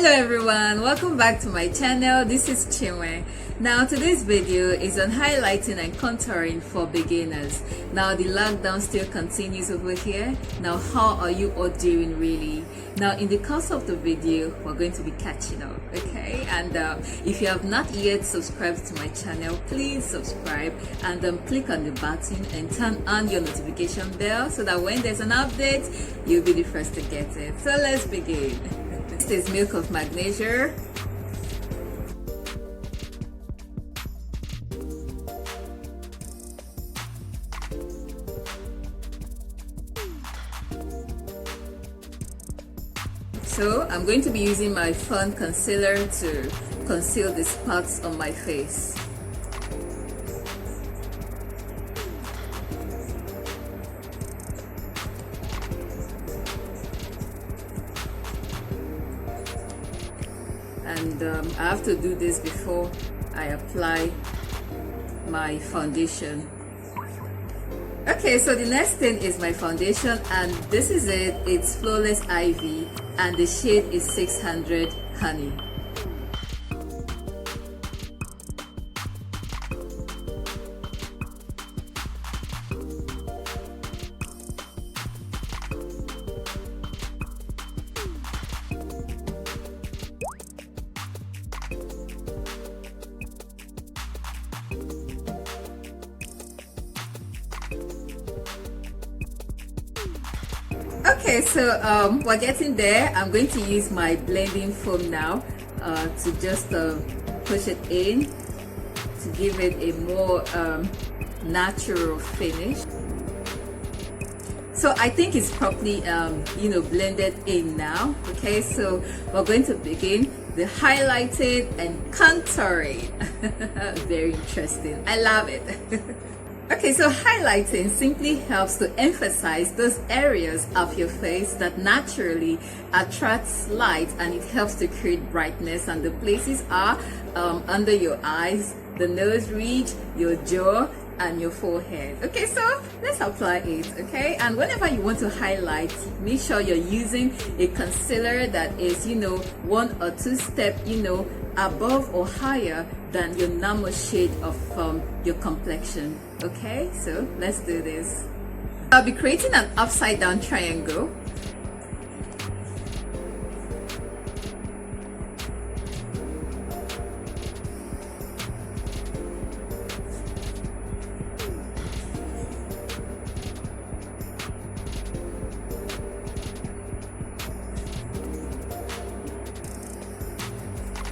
Hello everyone, welcome back to my channel. This is Chinwe. Now today's video is on highlighting and contouring for beginners. Now the lockdown still continues over here. Now how are you all doing really? Now in the course of the video we're going to be catching up, okay? And if you have not yet subscribed to my channel, please subscribe and click on the button and turn on your notification bell so that when there's an update you'll be the first to get it. So let's begin. This is milk of magnesia. So I'm going to be using my Fun Concealer to conceal the spots on my face. And I have to do this before I apply my foundation. Okay, so the next thing is my foundation, and this is it. It's Flawless Ivy and the shade is 600 Honey. Okay, so we're getting there. I'm going to use my blending foam now to just push it in to give it a more natural finish. So I think it's properly blended in now. Okay, so we're going to begin the highlighting and contouring. Very interesting, I love it. Okay, so highlighting simply helps to emphasize those areas of your face that naturally attracts light, and it helps to create brightness, and the places are under your eyes, the nose ridge, your jaw, and your forehead. Okay, so let's apply it. Okay, and whenever you want to highlight, make sure you're using a concealer that is 1 or 2 steps above or higher than your normal shade of your complexion. Okay, so let's do this. I'll be creating an upside down triangle.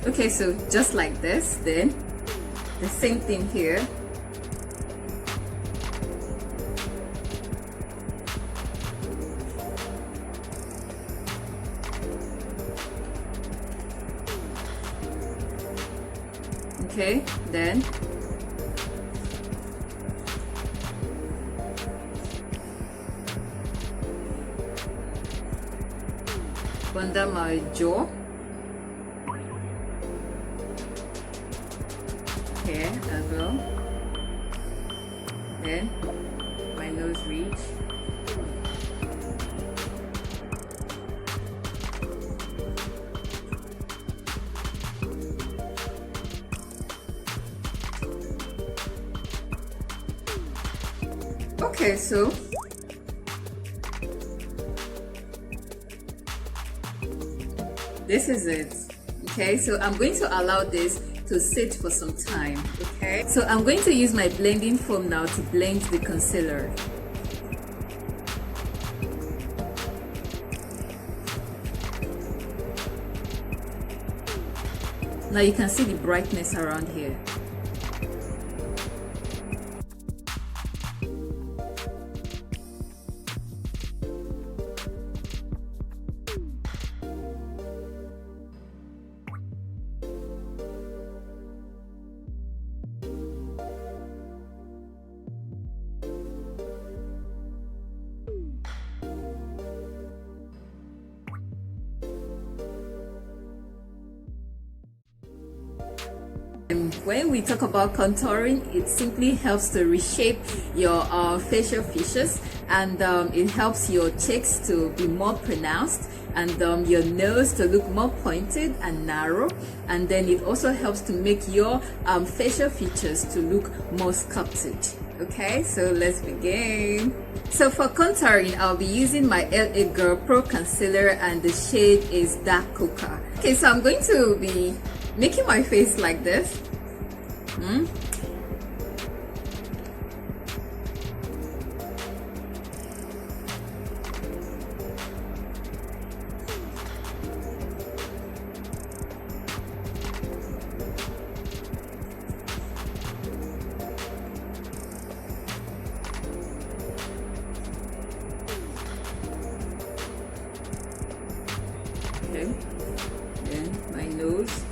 Okay, so just like this, then the same thing here. Okay, then under my jaw. Here as well. Then my nose ridge. Okay, so this is it. Okay, so I'm going to allow this to sit for some time. Okay, so I'm going to use my blending foam now to blend the concealer. Now you can see the brightness around here. When we talk about contouring, it simply helps to reshape your facial features, and it helps your cheeks to be more pronounced, and your nose to look more pointed and narrow, and then it also helps to make your facial features to look more sculpted. Okay, so let's begin. So for contouring, I'll be using my LA Girl Pro Concealer, and the shade is Dark Coca. Okay, so I'm going to be making my face like this. Okay, then my nose.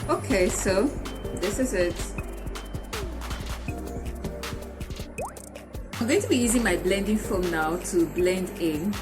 Okay, so this is it. I'm going to be using my blending foam now to blend in.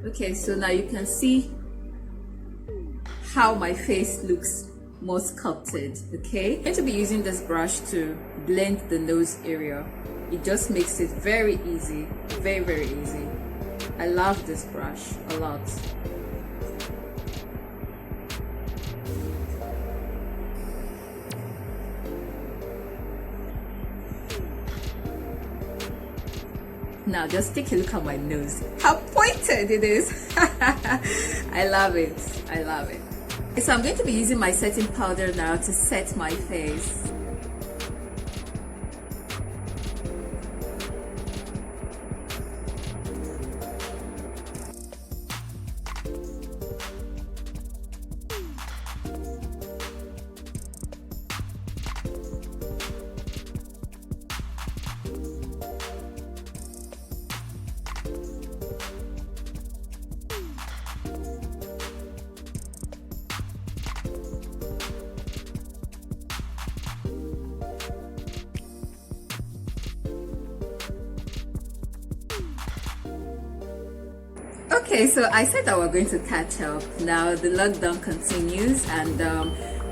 Okay, so now you can see how my face looks more sculpted. Okay, I'm going to be using this brush to blend the nose area. It just makes it very easy, very easy. I love this brush a lot. Now just take a look at my nose. How pointed it is. I love it. I love it. So I'm going to be using my setting powder now to set my face. Okay, so I said that we're going to catch up. Now the lockdown continues, and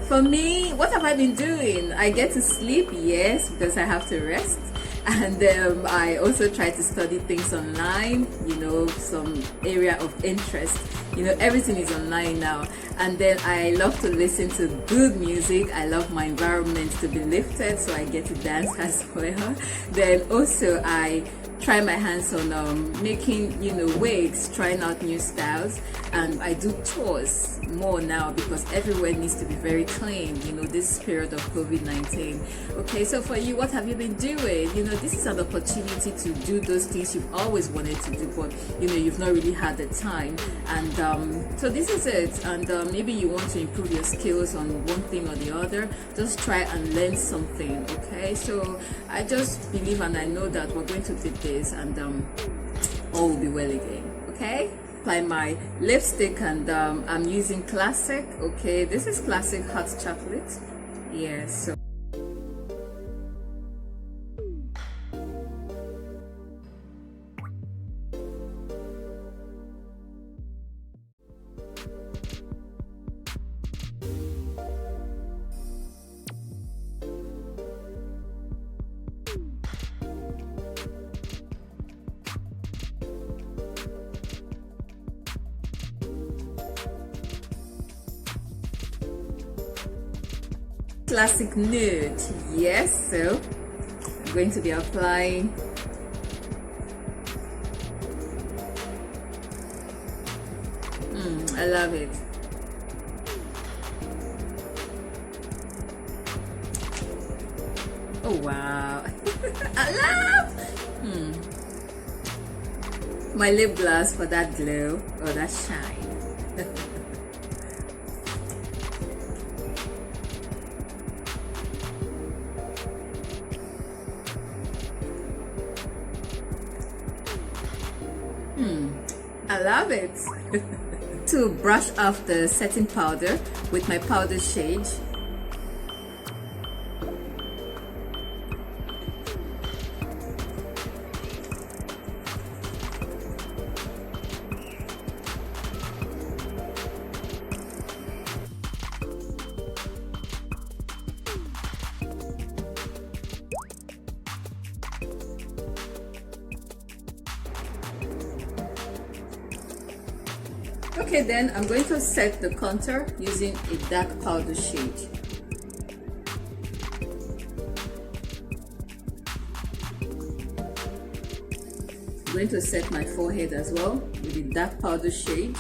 for me, what have I been doing? I get to sleep, yes, because I have to rest, and I also try to study things online, you know, some area of interest. You know, everything is online now. And then I love to listen to good music. I love my environment to be lifted, so I get to dance as well. Then also I try my hands on making, you know, wigs, trying out new styles, and I do tours more now because everywhere needs to be very clean, you know, this period of COVID-19. Okay, so for you, what have you been doing? You know, this is an opportunity to do those things you've always wanted to do, but you know, you've not really had the time. And so this is it. And maybe you want to improve your skills on one thing or the other. Just try and learn something. Okay, so I just believe and I know that we're going to do this, and all will be well again. Okay, apply my lipstick, and I'm using Classic. Okay, this is Classic Hot Chocolate. Yeah, so classic nude. Yes, so I'm going to be applying I love it. Oh wow. I love my lip gloss for that glow or that shine. I love it. To brush off the setting powder with my powder shade. Okay, then I'm going to set the contour using a dark powder shade. I'm going to set my forehead as well with a dark powder shade.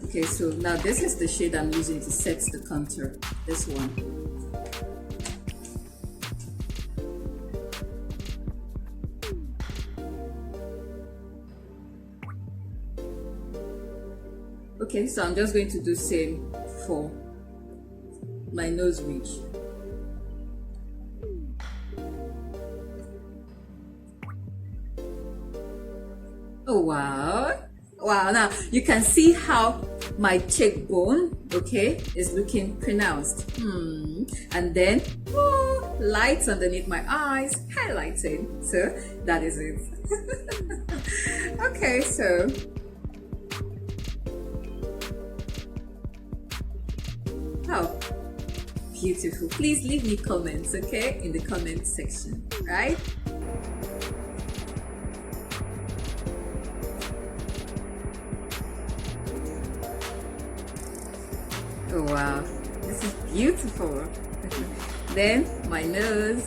Okay, so now this is the shade I'm using to set the contour, this one. Okay, so I'm just going to do same for my nose ridge. Oh wow. Wow, now you can see how my cheekbone, okay, is looking pronounced. And then lights underneath my eyes, highlighting. So that is it. Okay, so oh, beautiful. Please leave me comments, okay, in the comment section, right? Oh wow, this is beautiful. Then my nose.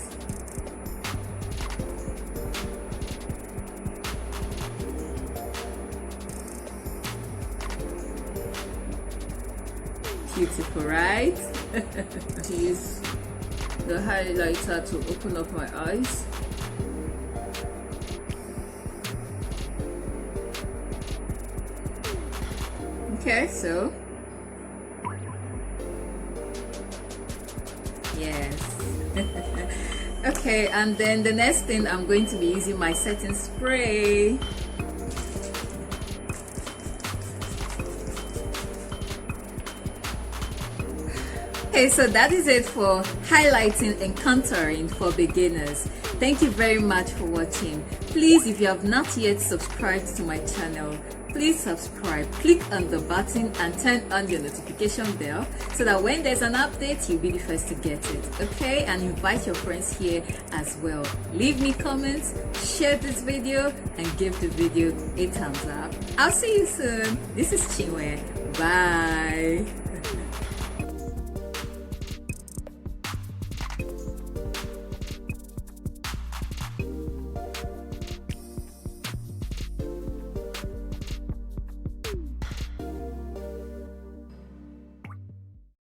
Beautiful, right? Use the highlighter to open up my eyes. Okay, so yes. Okay, and then the next thing, I'm going to be using my setting spray. Okay, so that is it for highlighting and contouring for beginners. Thank you very much for watching. Please, if you have not yet subscribed to my channel, please subscribe, click on the button and turn on your notification bell so that when there's an update, you'll be the first to get it, okay? And invite your friends here as well. Leave me comments, share this video, and give the video a thumbs up. I'll see you soon. This is Chinwe. Bye.